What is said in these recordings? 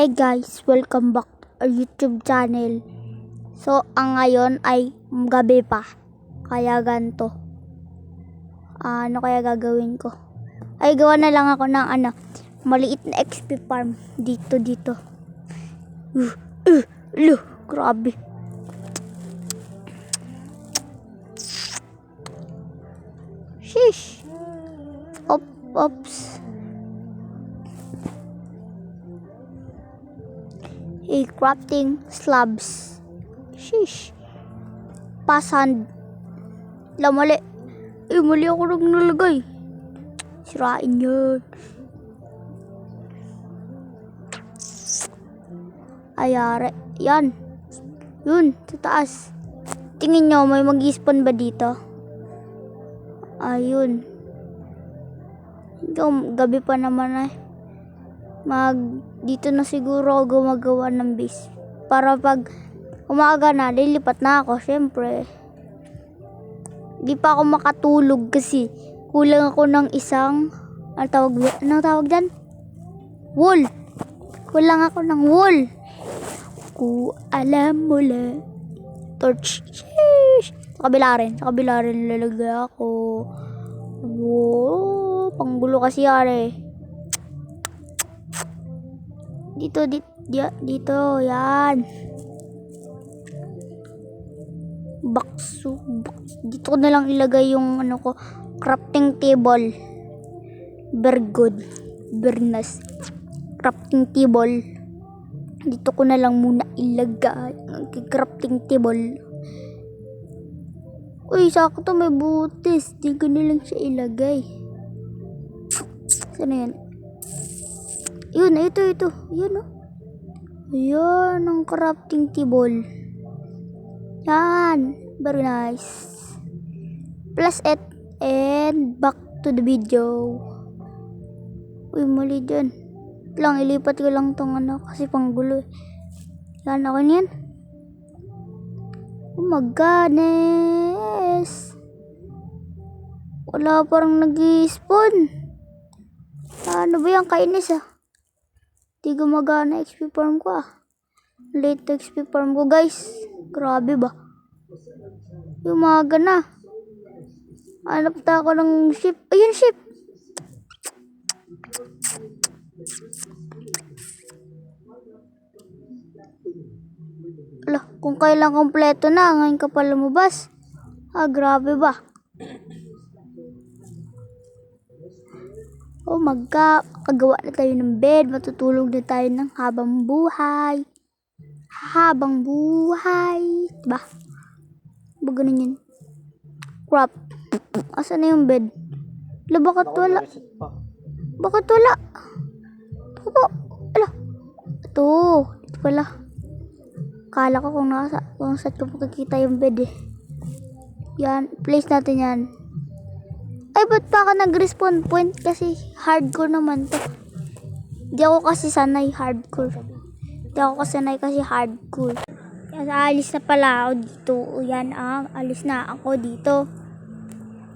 Hi guys, welcome back to our YouTube channel. So, ang ngayon ay gabi pa. Kaya ganto. Ano kaya gagawin ko? Ay, gawa na lang ako ng maliit na XP farm. Dito. Grabe. Sheesh. Oops. Crafting slabs. Sheesh. Pasand. Mali. Mali ako nalagay. Sirain yun. Ayari. Yan. Yun. Sa taas. Tingin nyo, may mag-spawn ba dito? Ayun. Gabi pa naman dito na siguro ako gumagawa ng base. Para pag umaga na, lilipat na ako, syempre. Di pa ako makatulog kasi kulang ako ng isang, anong tawag dyan? Wool. Kulang ako ng wool. Alam mo lang. Torch. Sheesh. Sa kabila rin lalagay ako. Wow. Panggulo kasi yari. Dito, yan. Box. Dito ko na lang ilagay yung crafting table. Very good. Very nice. Crafting table. Dito ko na lang muna ilagay ang crafting table. Uy, sakto may butis. Di ko na lang siya ilagay. Sana yan? Yun, ito. Yan, Ayan, ang crafting table. Yan. Very nice. Plus it. And back to the video. Uy, mali dyan. Ilipat ko lang tong kasi panggulo. Yan, ako yan. Oh my goodness. Wala parang nag-i-spawn. Ano ba yung kainis Di gumagana XP farm ko Late XP farm ko guys. Grabe ba? Umaga na. Hanap ta ako ng ship. Ayun ship. Ala, kung kailan kompleto na, ngayon ka pa lumabas. Grabe ba? Oh my God, kagawa na tayo ng bed, matutulog na tayo ng habang buhay. Diba? Ba ganun yun? Crap. Asan na yung bed? Bakit wala? Ito po. Ala. Ito pala. Kala ko kung saan ko makikita yung bed Yan, place natin yan. Ay, ba't pa ka nag-respawn point? Kasi hardcore naman to. Di ako kasi sanay hardcore. Yan, alis na pala ako dito. Yan alis na ako dito.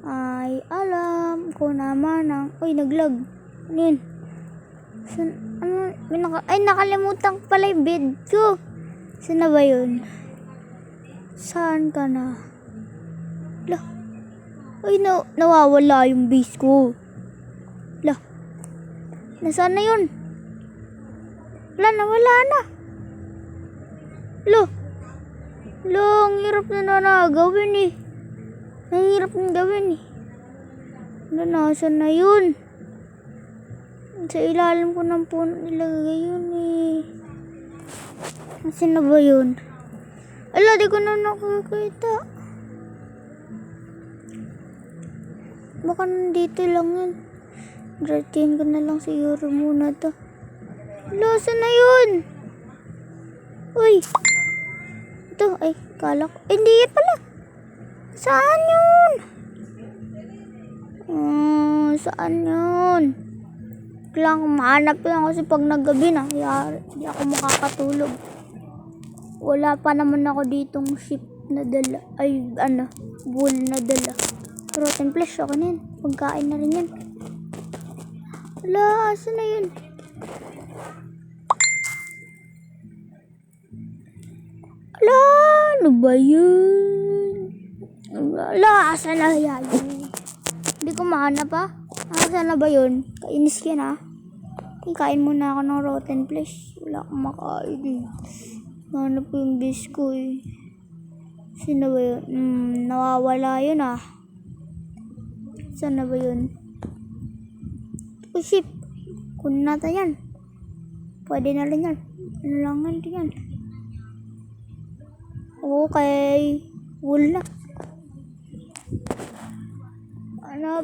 Ay, alam ko naman Uy, naglag. Ano yun? Nakalimutan ko pala yung bed ko. Saan na ba yun? Saan ka na? Ay, nawawala yung base ko. Nasaan na yun? Nawala na. Ang hirap na gawin Ang hirap na gawin Nasaan na yun? Sa ilalim ko ng puno nilagay yun Nasaan na ba yun? Ala, di ko na nakakita. Baka nandito lang yun. Dratin ko na lang siguro muna to. Saan na yun? Uy. Ito, kala ko. Hindi yan pala. Saan yun? Saan yun? Kailangan mahanap yan kasi pag naggabi na, hindi ako makakatulog. Wala pa naman ako ditong ship na dala. Wool na dala. Rotten flesh ako na yan. Pagkain na rin yan. Wala, asan na yun? La, ano ba yun? La, asan na yan? Hindi ko mahanap pa. Asan na ba yun? Kainis yan ah. Kain muna ako ng rotten flesh. Wala akong makain eh. Hanap ko yung base ko eh. Sino ba yun? Nawawala yun ah. Saan na ba yun? Oh shit. Kunin natin yan. Pwede na rin yan. Ano lang yan. Okay. Wool na.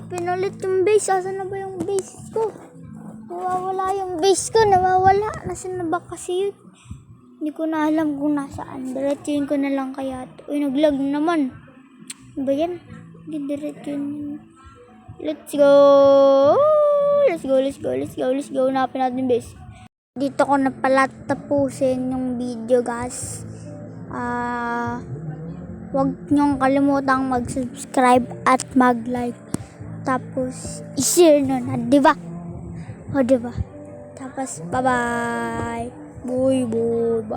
Pinalit yung base. Asan na ba yung base ko? Nawawala yung base ko. Nawawala. Nasaan na ba kasi yun? Hindi ko na alam kung nasaan. Diretsuin ko na lang kaya. Uy, naglag naman. Ano ba yan? Hindi diretsuin. Let's go. Let's go. Hanapin natin yung base. Dito ko na pala tapusin yung video guys. Huwag niyong kalimutang mag-subscribe at mag-like. Tapos, i-share nun. Diba? O, diba? Tapos, bye-bye. Bye-bye.